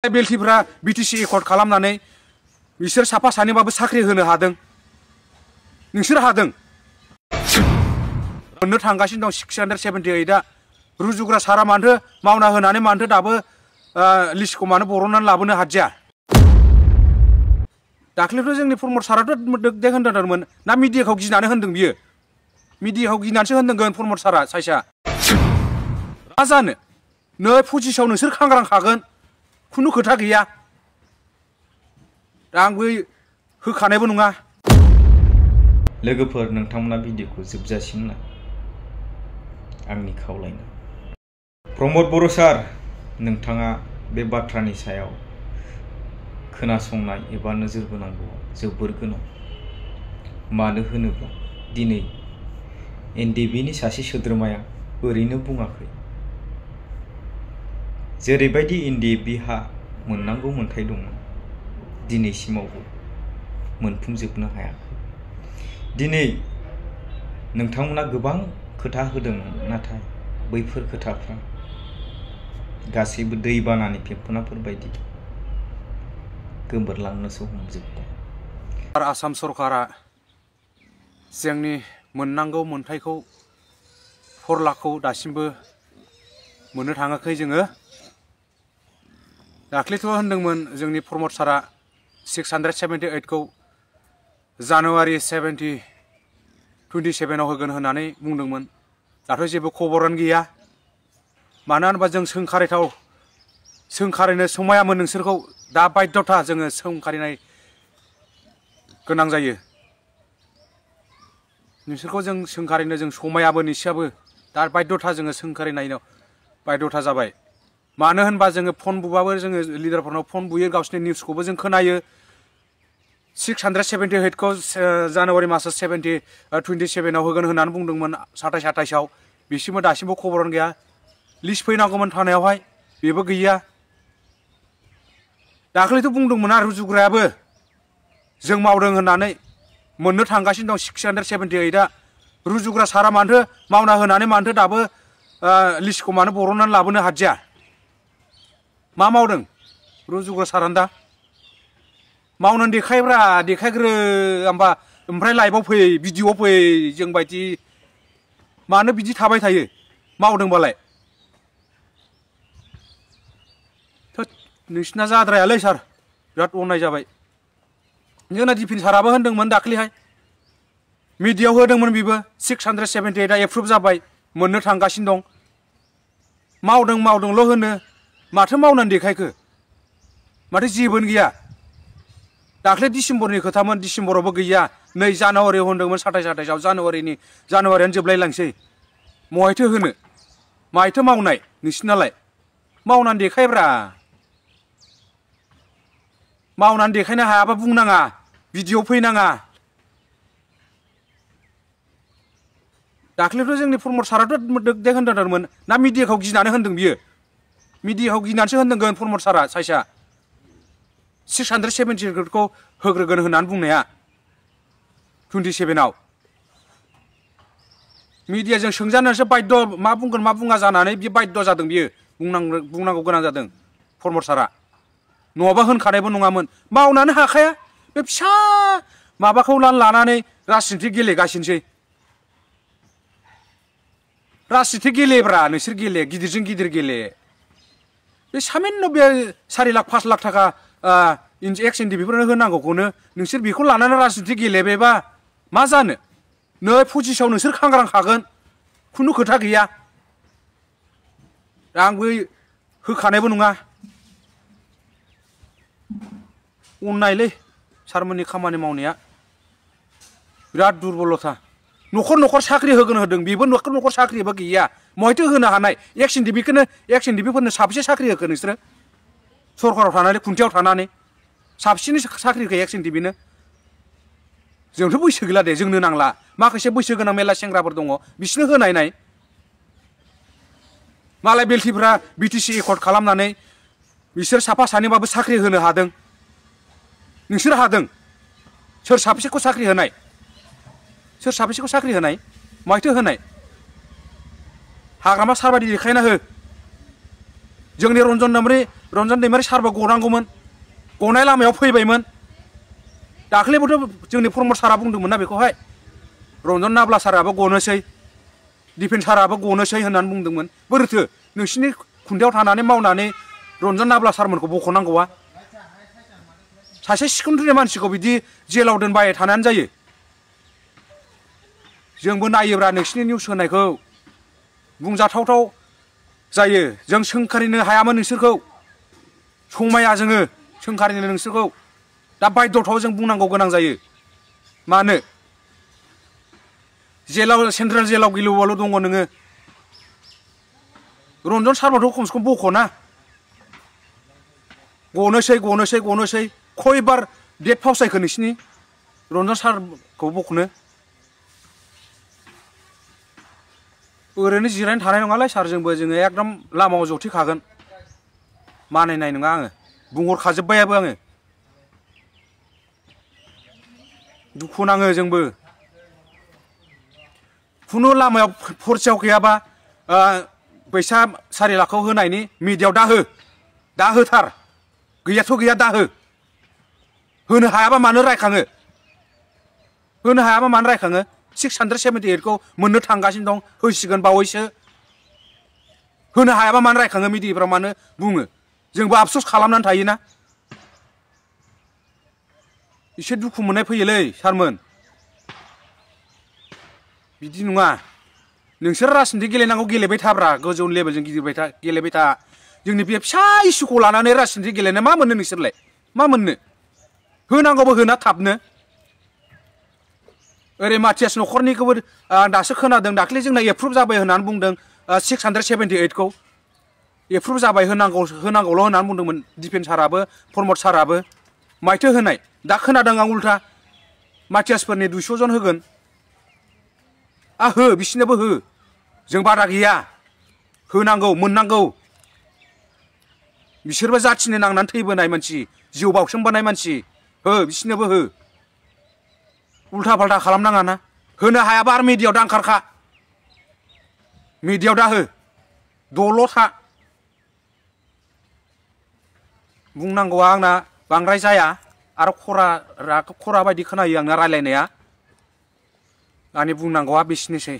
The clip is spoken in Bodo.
बेलथिफ्रा बिटिसि एकर्ड खालामनानै बिसोर साफा सानैबाबो साख्रि होनो हादों। नोंसोर हादों मोननो थांगासिनो दं 678आ रुजुग्रा सारा मानथो मावना होनानै मानथो दाबो लिस्टखौ मानो बरननानै लाबोनो हादिया। दाख्लैथ' जोंनि प्रमद साराथ' देख होनदोंमोन ना मिडियाखौ गिनानै होनदों बियो। मिडियाखौ गिनानैसो होनदोंगोन प्रमद सारा साइसा मा जानो नै पजिसाव नोंसोर खांग्रांखागोन खुनु खोथा गैया। दा आंबो होखानायबो नङा। लोगोफोर नोंथांमोना भिडिअखौ जोबजासिम नाय आंनि खावलायनाय। प्रमद बर' सार नोंथाङा बे बाथ्रानि सायाव खोनासंनाय एबा नोजोर बोनांगौआ जोबोर गोनां। मानो होनोब्ला दिनै एनडिएफबि सासे सोद्रोमाया ओरैनो बुङाखै। जेरैबायदि एनडिएफबिहा मोननांगौ मोन्थाय दंमोन दिनैसिमावबो मोनफुंजोबनो हायाखै। दिनै नोंथांमोना गोबां खोथा होदोंमोन नाथाय बैफोर खोथाफ्रा गासैबो दैबानानि फेम्फोनाफोर बायदि गोमोरलांनोसो हमजोब्बाय। आसाम सरकारा जोंनि मोननांगौ मोन्थायखौ 4 लाखखौ दासिमबो मोननो थाङाखै जोङो। दाख्लैथ' होनदोंमोन जोंनि प्रमद सारा 678खौ जानुवारि 27आव होगोन होननानै बुंदोंमोन। दाथ' जेबो खबरानो गैया। मानो होनबा जों सोंखारिनो समायामोन नोंसोरखौ। दा बाध्यथा जोङो सोंखारिनाय गोनां जायो। नोंसोरखौ जों सोंखारिनो जों समायाबो निसियाबो दा बाध्यथा जोङो सोंखारिनायनाव बाध्यथा जाबाय। मानो होनबा जोङो फन बुबाबो जोङो लिडारफोरनाव फन बुयो गावसिनि निउसखौबो जों खोनायो। 678खौ जानुवारि मासाव 27आव होगोन होननानै बुंदोंमोन 27-28आव। बिसिमबो दासिमबो खबरानो गैया। लिस्ट फैनांगौमोन थानायावहाय बेबो गैया। दाख्लैथ' बुंदोंमोन आरो रुजुग्रायाबो जों मावदों होननानै मोननो थांगासिनो दं 678आ रुजुग्रा सारा मानथो मावना होनानै मानथो दाबो लिस्टखौ मानो बरननानै लाबोनो हादिया। मा मावदों रुजुग्रा सारानो दा मावनानै देखायग्रो होमबा ओमफ्राय लाइभआव फै भिडिअ'आव फै जों बायदि मानो बिदि थाबाय थायो मावदोंबालाय। नोंसिना जाद्रायालै सार बिराद अननाय जाबाय। जोंना डिफिन साराबो होनदोंमोन दाख्लैहाय मिडियायाव होदोंमोन बेबो 678आ एप्रुभ जाबाय मोननो थांगासिनो दं। मावदोंल' होनो माथो मावनानै देखायखो माथो जेबोनो गैया। दाख्लै डिसेम्बरनि खोथामोन डिसेम्बरावबो गैया। नै जानुवारियाव होनदोंमोन 27-28आव जानुवारियानो जोबलायलांसै। महायथो होनो माहायथो मावनाय नोंसिनालाय मावनानै देखायब्रा। मावनानै देखायनो हायाबा बुंनाङा भिडिअ' फैनाङा। दाख्लैथ' जोंनि प्रमद साराथ' देख होनदोंमोन ना मिडियाखौ गिनानै होनदों बियो। मिडियाखौ गिनानैसो होनदोंगोन प्रमद सारा साइसा 678खौ होग्रोगोन होननानै बुंनाया 27आव। मिडियाजों सोंजानानैसो बाध्य मा बुंगोन मा बुङा जानानै बियो बाध्य जादों। बियो बुंनांगौ गोनां जादों प्रमद सारा। नङाबा होनखानायबो नङामोन। मावनानै हाखाया बे फिसा माबाखौ लानानै राजनिथि गेलेगासिनोसै। राजनिथि गेलेब्रा नोंसोर गेले गिदिरजों गिदिर गेले। बे सामान्य बे 4 लाख 5 लाख थाखा एक्स एनडिएफबिफोरनो होनांगौखौनो नोंसोर बेखौ लानानै राजनिथि गेलेबायबा मा जानो नै पजिसाव नोंसोर खांग्रांखागोन खुनु खोथा गैया। दा आंबो होखानायबो नङा। अननायलै सारमोननि खामानि मावनाया बिराद दुरबलथा। न'खर साख्रि होगोन होदों बेबो न'खर साख्रिबो गैया। महायथो होनो हानाय एक्स एनडिएफबिफोरनो साबेसे साख्रि होखो नोंसोरो सरकाराव थानानै खुन्थियाव थानानै साबसिनै साख्रि होखो एक्स एनडिएफबिनो। जोंथ' बैसो गैला दे जोंनो नांला। माखासे बैसो गोनां मेला सेंग्राफोर दङ बिसोरनो होनाय मालाय बेलथिफ्रा बिटिसि एकर्ड खालामनानै बिसोर साफा सानैबाबो साख्रि होनो हादों। नोंसोर हादों सोर साबेसेखौ साख्रि होनाय माहायथो होनाय। हाग्रामा सारबायदि देखायना हो जोंनि रन्जन दैमारि सारबो गनांगौमोन गनाय लामायाव फैबायमोन दाख्लैबोथ' जोंनि प्रमद सारा बुंदोंमोन ना बेखौहाय रन्जन नाब्ला साराबो गनोसै दिपेन साराबो गनोसै होननानै बुंदोंमोन बोरैथो नोंसिनि खुन्थायाव थानानै मावनानै रन्जन नाब्ला सारमोनखौ बख'नांगौआ सासे सिखुन्द्रिनि मानसिखौ बिदि जेलाव दोनबाय थानानै जायो जोंबो नायोब्रा नोंसिनि निउस होनायखौ बुंजाथावथाव जायो जों सोंखारिनो हायामोन नोंसोरखौ समाया जोङो सोंखारिनो नोंसोरखौ दा बायद'थाव जों बुंनांगौ गोनां जायो मानो जेलाव सेन्ट्रेल जेलाव गिलुबाल' दङ नोङो रन्जन सारबाथ' खमसे खम बख'ना गनोसै खयबार डेट फावसायखो नोंसिनि रन्जन सारखौ बख'नो ओरैनो जिरायनो थानाय नङालै सार जोंबो जोङो एकदम लामायाव जथेखागोन मानिनाय नङा आङो बुंहरखाजोब्बायाबो आङो दुखु नाङो जोंबो खुनु लामायाव फरसेयाव गैयाबा फैसा 4 लाखखौ होनायनि मिडियायाव दा होथार गैयाथ' गैया दा होनो हायाबा मानो रायखाङो 678 खौ मोननो थांगासिनो दं होसिगोन बावैसो होनो हायाबा मानो रायखाङो मिडियाफ्राव मानो बुङो जोंबो आफसोस खालामनानै थायोना एसे दुखु मोननाय फैयोलै सारमोन बिदि नङा नोंसोर राजनिति गेलेनांगौ गेलेबाय थाब्रा गोजौ लेभेलजों गेलेबाय था जोंनि बे फिसा इस्युखौ लानानै राजनिति गेलेनो मा मोननो नोंसोरलाय मा मोननो होनांगौबो होना थाबनो ओरै माथियास न'खरनिखौबो दासो खोनादों दाख्लै जोंना एप्रुभ जाबाय होननानै बुंदों 678 खौ एप्रुभ जाबाय होनांगौल' होननानै बुंदोंमोन दिपेन साराबो प्रमद साराबो माइथो होनाय दा खोनादों आं उल्था माथियासफोरनि 200 जन होगोन हो बिसिनोबो हो जों बादा गैया होनांगौ मोननांगौ बिसोरबो जाथिनो नांनानै थैबोनाय मानसि जिउ बावसोमबोनाय मानसि हो बिसिनोबो हो उल्था फाल्था खालामनाङा ना होनो हायाबा आरो मिडियायाव दा ओंखारखा मिडियायाव दा हो दल' था बुंनांगौआ आंना बांद्राय जाया आरो खरा बायदि खोनायो आंना रायलायनाया आंनि बुंनांगौआ बिसिनोसै